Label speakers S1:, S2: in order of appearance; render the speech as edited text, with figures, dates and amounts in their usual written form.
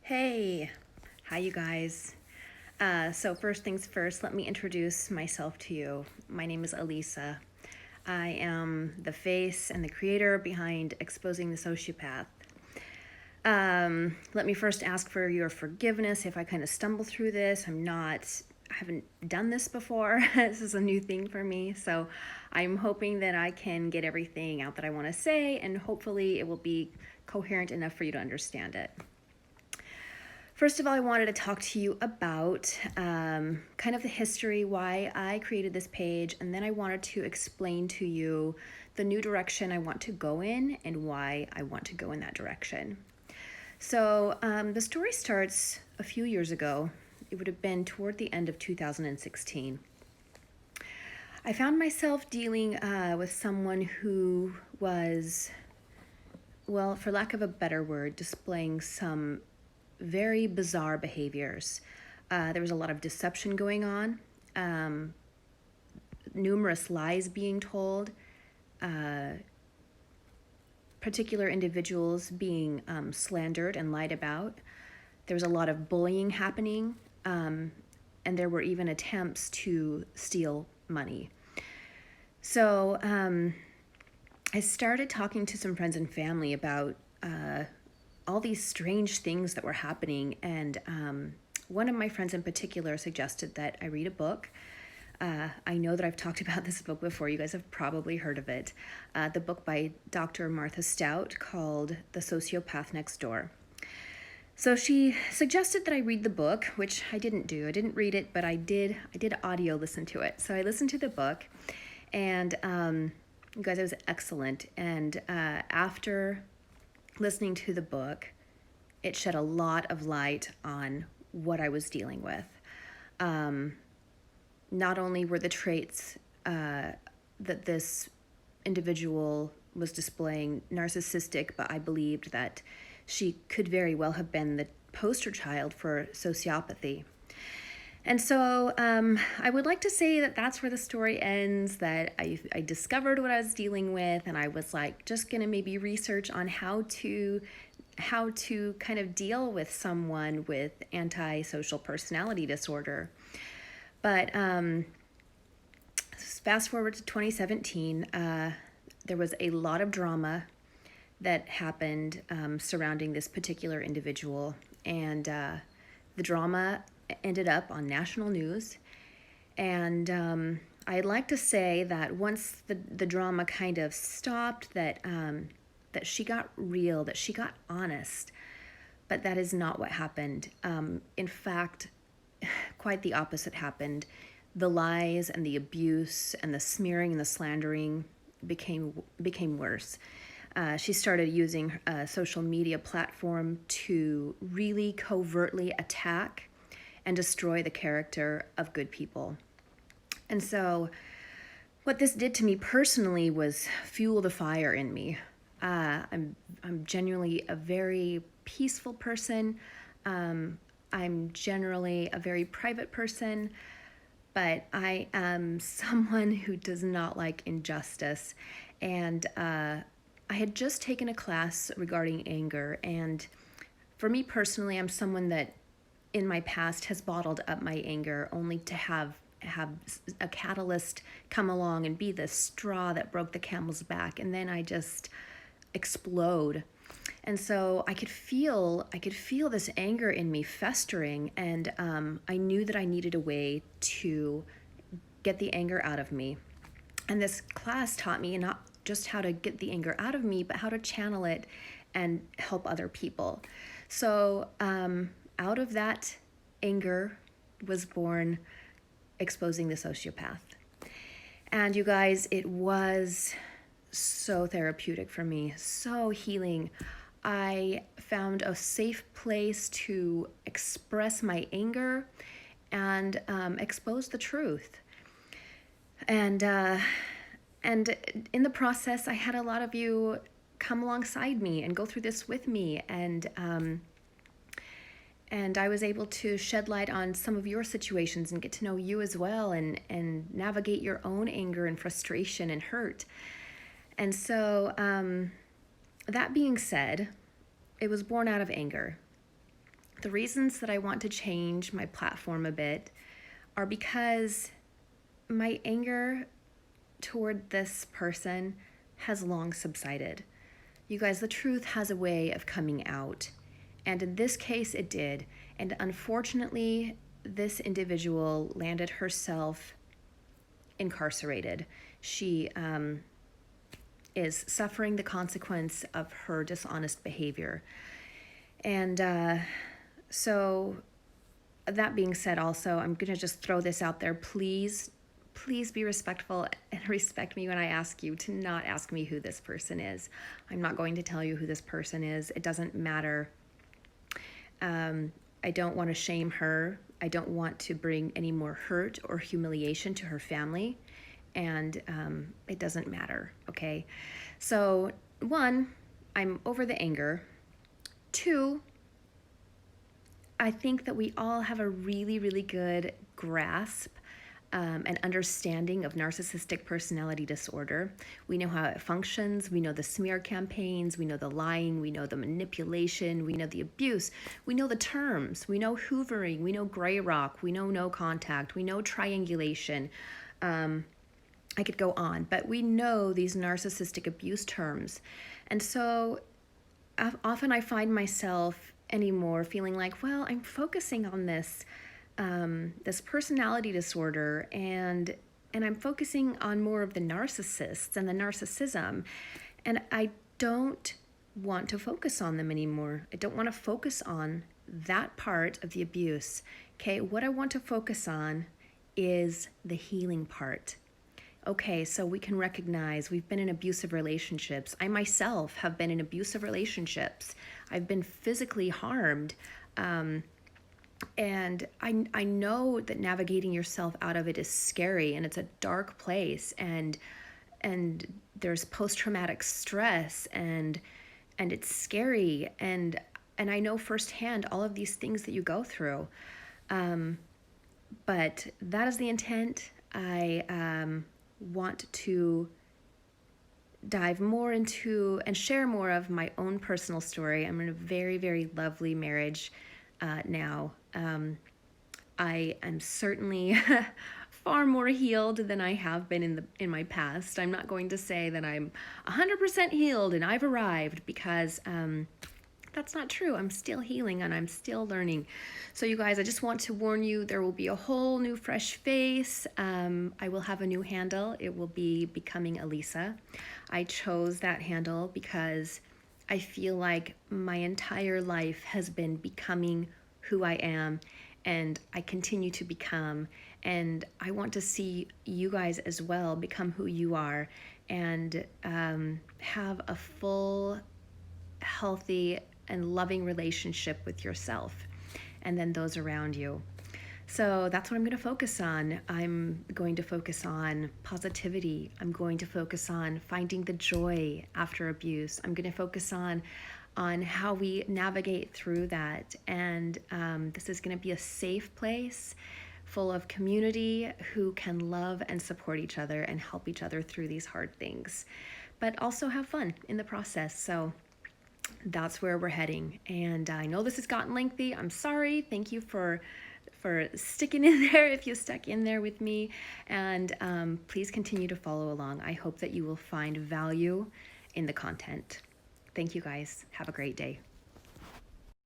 S1: Hey, hi you guys. So first things first, let me introduce myself to you. My name is Elisa. I am the face and the creator behind Exposing the Sociopath. Let me first ask for your forgiveness if I kind of stumble through this. I haven't done this before. This is a new thing for me. So I'm hoping that I can get everything out that I want to say, and hopefully it will be coherent enough for you to understand it. First of all, I wanted to talk to you about kind of the history, why I created this page, and then I wanted to explain to you the new direction I want to go in and why I want to go in that direction. So the story starts a few years ago. It would have been toward the end of 2016. I found myself dealing with someone who was, well, for lack of a better word, displaying some very bizarre behaviors. There was a lot of deception going on, numerous lies being told, particular individuals being slandered and lied about. There was a lot of bullying happening, and there were even attempts to steal money. So I started talking to some friends and family about all these strange things that were happening, and one of my friends in particular suggested that I read a book. I know that I've talked about this book before. You guys have probably heard of it. The book by Dr. Martha Stout called The Sociopath Next Door. So she suggested that I read the book, which I didn't do. I didn't read it, but I did audio listen to it. So I listened to the book, and you guys, it was excellent. And after listening to the book, it shed a lot of light on what I was dealing with. Not only were the traits that this individual was displaying narcissistic, but I believed that she could very well have been the poster child for sociopathy. And so I would like to say that that's where the story ends, that I discovered what I was dealing with, and I was like just going to maybe research on how to kind of deal with someone with antisocial personality disorder. But fast forward to 2017, there was a lot of drama that happened surrounding this particular individual, and the drama ended up on national news. And I'd like to say that once the drama kind of stopped, that she got real, that she got honest. But that is not what happened. In fact, quite the opposite happened. The lies and the abuse and the smearing and the slandering became worse. She started using a social media platform to really covertly attack and destroy the character of good people. And so what this did to me personally was fuel the fire in me. I'm genuinely a very peaceful person. I'm generally a very private person, but I am someone who does not like injustice. And I had just taken a class regarding anger, and for me personally, I'm someone that in my past has bottled up my anger only to have a catalyst come along and be the straw that broke the camel's back, and then I just explode. And so I could feel this anger in me festering, and I knew that I needed a way to get the anger out of me. And this class taught me not just how to get the anger out of me, but how to channel it and help other people. So out of that anger was born Exposing the Sociopath. And you guys, it was so therapeutic for me, so healing. I found a safe place to express my anger and expose the truth. And in the process, I had a lot of you come alongside me and go through this with me, and I was able to shed light on some of your situations and get to know you as well, and navigate your own anger and frustration and hurt. And so that being said, it was born out of anger. the reasons that I want to change my platform a bit are because my anger toward this person has long subsided. You guys, the truth has a way of coming out. And in this case, it did. And unfortunately, this individual landed herself incarcerated. She is suffering the consequence of her dishonest behavior. And so that being said, also, I'm going to just throw this out there. Please be respectful and respect me when I ask you to not ask me who this person is. I'm not going to tell you who this person is. It doesn't matter. I don't want to shame her. I don't want to bring any more hurt or humiliation to her family. And it doesn't matter, okay? So, 1, I'm over the anger. 2, I think that we all have a really, really good grasp and understanding of narcissistic personality disorder. We know how it functions. We know the smear campaigns. We know the lying. We know the manipulation. We know the abuse. We know the terms. We know hoovering. We know gray rock. We know no contact. We know triangulation. I could go on, but we know these narcissistic abuse terms. And so often I find myself anymore feeling like, well, I'm focusing on this personality disorder, and I'm focusing on more of the narcissists and the narcissism, and I don't want to focus on them anymore. I don't want to focus on that part of the abuse. Okay, what I want to focus on is the healing part. Okay, so we can recognize we've been in abusive relationships. I myself have been in abusive relationships. I've been physically harmed. And I know that navigating yourself out of it is scary, and it's a dark place, and there's post-traumatic stress, and it's scary, and I know firsthand all of these things that you go through. But that is the intent. I want to dive more into and share more of my own personal story. I'm in a very, very lovely marriage now. I am certainly far more healed than I have been in my past. I'm not going to say that I'm 100% healed and I've arrived, because that's not true. I'm still healing and I'm still learning. So you guys, I just want to warn you, there will be a whole new fresh face. I will have a new handle. It will be Becoming Elisa. I chose that handle because I feel like my entire life has been becoming who I am, and I continue to become, and I want to see you guys as well become who you are, and have a full, healthy, and loving relationship with yourself and then those around you. So that's what I'm going to focus on. I'm going to focus on positivity. I'm going to focus on finding the joy after abuse. I'm going to focus on how we navigate through that. And this is going to be a safe place full of community who can love and support each other and help each other through these hard things, but also have fun in the process. So that's where we're heading. And I know this has gotten lengthy. I'm sorry. Thank you for sticking in there if you stuck in there with me. And please continue to follow along. I hope that you will find value in the content. Thank you guys. Have a great day.